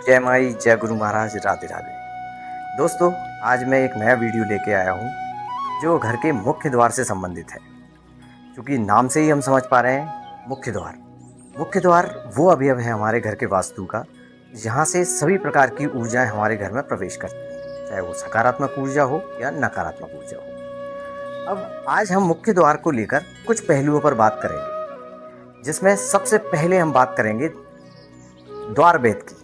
जय माई जय गुरु महाराज राधे राधे। दोस्तों, आज मैं एक नया वीडियो लेके आया हूँ जो घर के मुख्य द्वार से संबंधित है। क्योंकि नाम से ही हम समझ पा रहे हैं मुख्य द्वार। मुख्य द्वार वो अवयव है हमारे घर के वास्तु का जहाँ से सभी प्रकार की ऊर्जाएं हमारे घर में प्रवेश करती हैं, चाहे वो सकारात्मक ऊर्जा हो या नकारात्मक ऊर्जा हो। अब आज हम मुख्य द्वार को लेकर कुछ पहलुओं पर बात करेंगे, जिसमें सबसे पहले हम बात करेंगे द्वार वेद की।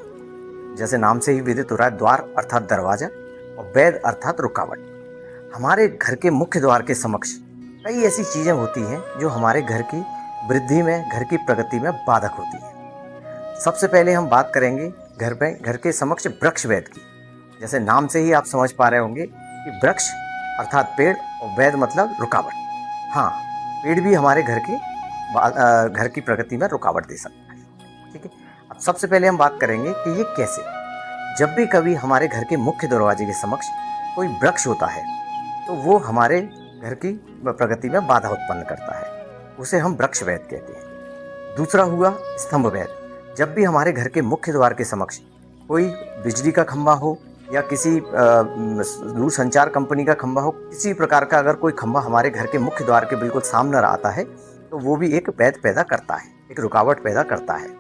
जैसे नाम से ही विदित हो रहा है, द्वार अर्थात दरवाजा और वेद अर्थात रुकावट। हमारे घर के मुख्य द्वार के समक्ष कई ऐसी चीजें होती हैं जो हमारे घर की वृद्धि में, घर की प्रगति में बाधक होती है। सबसे पहले हम बात करेंगे घर के समक्ष वृक्ष वेद की। जैसे नाम से ही आप समझ पा रहे होंगे कि वृक्ष अर्थात पेड़ और वेद मतलब रुकावट। हाँ, पेड़ भी हमारे घर की प्रगति में रुकावट दे सकता है। ठीक है, अब सबसे पहले हम बात करेंगे कि ये कैसे। जब भी कभी हमारे घर के मुख्य दरवाजे के समक्ष कोई वृक्ष होता है तो वो हमारे घर की प्रगति में बाधा उत्पन्न करता है, उसे हम वृक्ष वेद कहते हैं। दूसरा हुआ स्तंभ वेद। जब भी हमारे घर के मुख्य द्वार के समक्ष कोई बिजली का खंभा हो या किसी दूरसंचार कंपनी का खंभा हो, किसी प्रकार का अगर कोई खंभा हमारे घर के मुख्य द्वार के बिल्कुल सामने आता है तो वो भी एक वेद पैदा करता है, एक रुकावट पैदा करता है।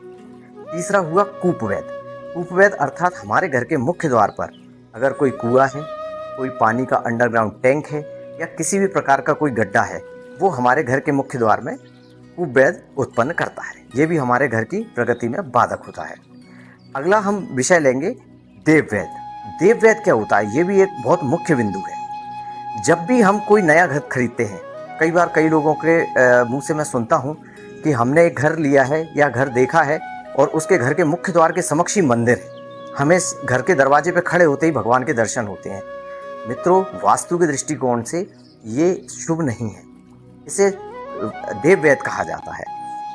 तीसरा हुआ कूप वेद। कूप वेद अर्थात हमारे घर के मुख्य द्वार पर अगर कोई कुआं है, कोई पानी का अंडरग्राउंड टैंक है या किसी भी प्रकार का कोई गड्ढा है, वो हमारे घर के मुख्य द्वार में कूप वेद उत्पन्न करता है। ये भी हमारे घर की प्रगति में बाधक होता है। अगला हम विषय लेंगे देव वेद। देव वेद क्या होता है? ये भी एक बहुत मुख्य बिंदु है। जब भी हम कोई नया घर खरीदते हैं, कई बार कई लोगों के मुंह से मैं सुनता हूँ कि हमने एक घर लिया है या घर देखा है और उसके घर के मुख्य द्वार के समक्ष ही मंदिर है, हमें घर के दरवाजे पे खड़े होते ही भगवान के दर्शन होते हैं। मित्रों, वास्तु के दृष्टिकोण से ये शुभ नहीं है। इसे देव वेद कहा जाता है,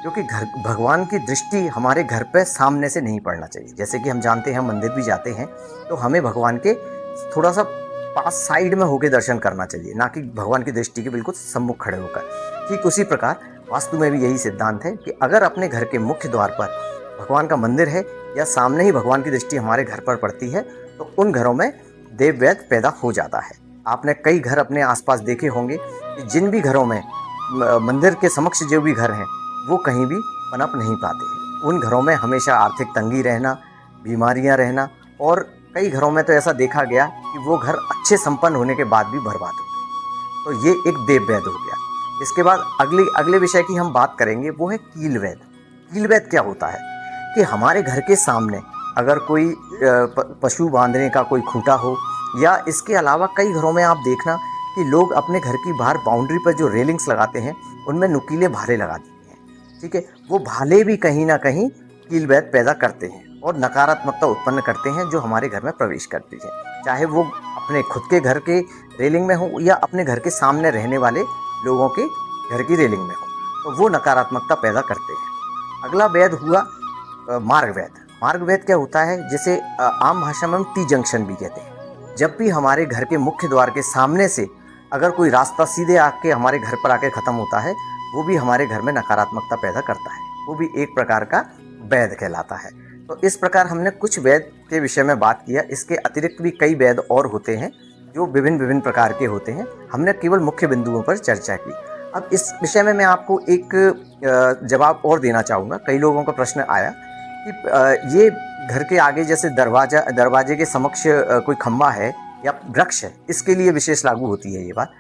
क्योंकि भगवान की दृष्टि हमारे घर पे सामने से नहीं पड़ना चाहिए। जैसे कि हम जानते हैं, मंदिर भी जाते हैं तो हमें भगवान के थोड़ा सा पास साइड में होकर दर्शन करना चाहिए, ना कि भगवान की दृष्टि के बिल्कुल सम्मुख खड़े होकर। ठीक उसी प्रकार वास्तु में भी यही सिद्धांत है कि अगर अपने घर के मुख्य द्वार पर भगवान का मंदिर है या सामने ही भगवान की दृष्टि हमारे घर पर पड़ती है तो उन घरों में देव वेद पैदा हो जाता है। आपने कई घर अपने आसपास देखे होंगे कि जिन भी घरों में मंदिर के समक्ष जो भी घर हैं वो कहीं भी पनप नहीं पाते हैं। उन घरों में हमेशा आर्थिक तंगी रहना, बीमारियां रहना, और कई घरों में तो ऐसा देखा गया कि वो घर अच्छे संपन्न होने के बाद भी बर्बाद हो गए। तो ये एक देव वेद हो गया। इसके बाद अगले विषय की हम बात करेंगे, वो है कील वेद। कील वेद क्या होता है कि हमारे घर के सामने अगर कोई पशु बांधने का कोई खूंटा हो, या इसके अलावा कई घरों में आप देखना कि लोग अपने घर की बाहर बाउंड्री पर जो रेलिंग्स लगाते हैं उनमें नुकीले भाले लगा देते हैं। ठीक है, वो भाले भी कहीं ना कहीं कील वेद पैदा करते हैं और नकारात्मकता उत्पन्न करते हैं जो हमारे घर में प्रवेश करती है, चाहे वो अपने खुद के घर के रेलिंग में हो या अपने घर के सामने रहने वाले लोगों के घर की रेलिंग में हो, तो वो नकारात्मकता पैदा करते हैं। अगला वेद हुआ मार्ग वेद। मार्ग वेद क्या होता है, जिसे आम भाषा में हम टी जंक्शन भी कहते हैं। जब भी हमारे घर के मुख्य द्वार के सामने से अगर कोई रास्ता सीधे आके हमारे घर पर आके ख़त्म होता है, वो भी हमारे घर में नकारात्मकता पैदा करता है, वो भी एक प्रकार का वेद कहलाता है। तो इस प्रकार हमने कुछ वेद के विषय में बात किया। इसके अतिरिक्त भी कई वेद और होते हैं जो विभिन्न प्रकार के होते हैं। हमने केवल मुख्य बिंदुओं पर चर्चा की। अब इस विषय में मैं आपको एक जवाब और देना चाहूँगा। कई लोगों का प्रश्न आया कि ये घर के आगे जैसे दरवाजे के समक्ष कोई खंभा है या वृक्ष है, इसके लिए विशेष लागू होती है ये बात,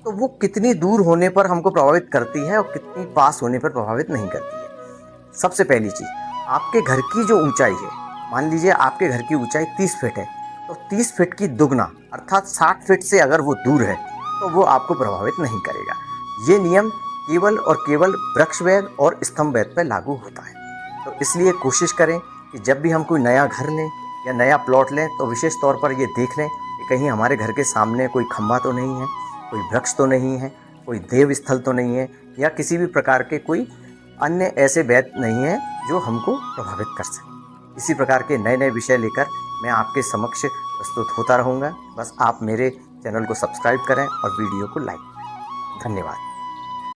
तो वो कितनी दूर होने पर हमको प्रभावित करती है और कितनी पास होने पर प्रभावित नहीं करती है। सबसे पहली चीज़, आपके घर की जो ऊंचाई है, मान लीजिए आपके घर की ऊंचाई 30 फीट है, तो 30 फीट की दुगना अर्थात 60 फीट से अगर वो दूर है तो वो आपको प्रभावित नहीं करेगा। ये नियम केवल और केवल वृक्ष वेद और स्तंभ वेद पर लागू होता है। तो इसलिए कोशिश करें कि जब भी हम कोई नया घर लें या नया प्लॉट लें तो विशेष तौर पर ये देख लें कि कहीं हमारे घर के सामने कोई खंभा तो नहीं है, कोई वृक्ष तो नहीं है, कोई देव स्थल तो नहीं है, या किसी भी प्रकार के कोई अन्य ऐसे वेद नहीं है जो हमको प्रभावित कर सके। इसी प्रकार के नए नए विषय लेकर मैं आपके समक्ष प्रस्तुत होता रहूँगा। बस आप मेरे चैनल को सब्सक्राइब करें और वीडियो को लाइक करें। धन्यवाद।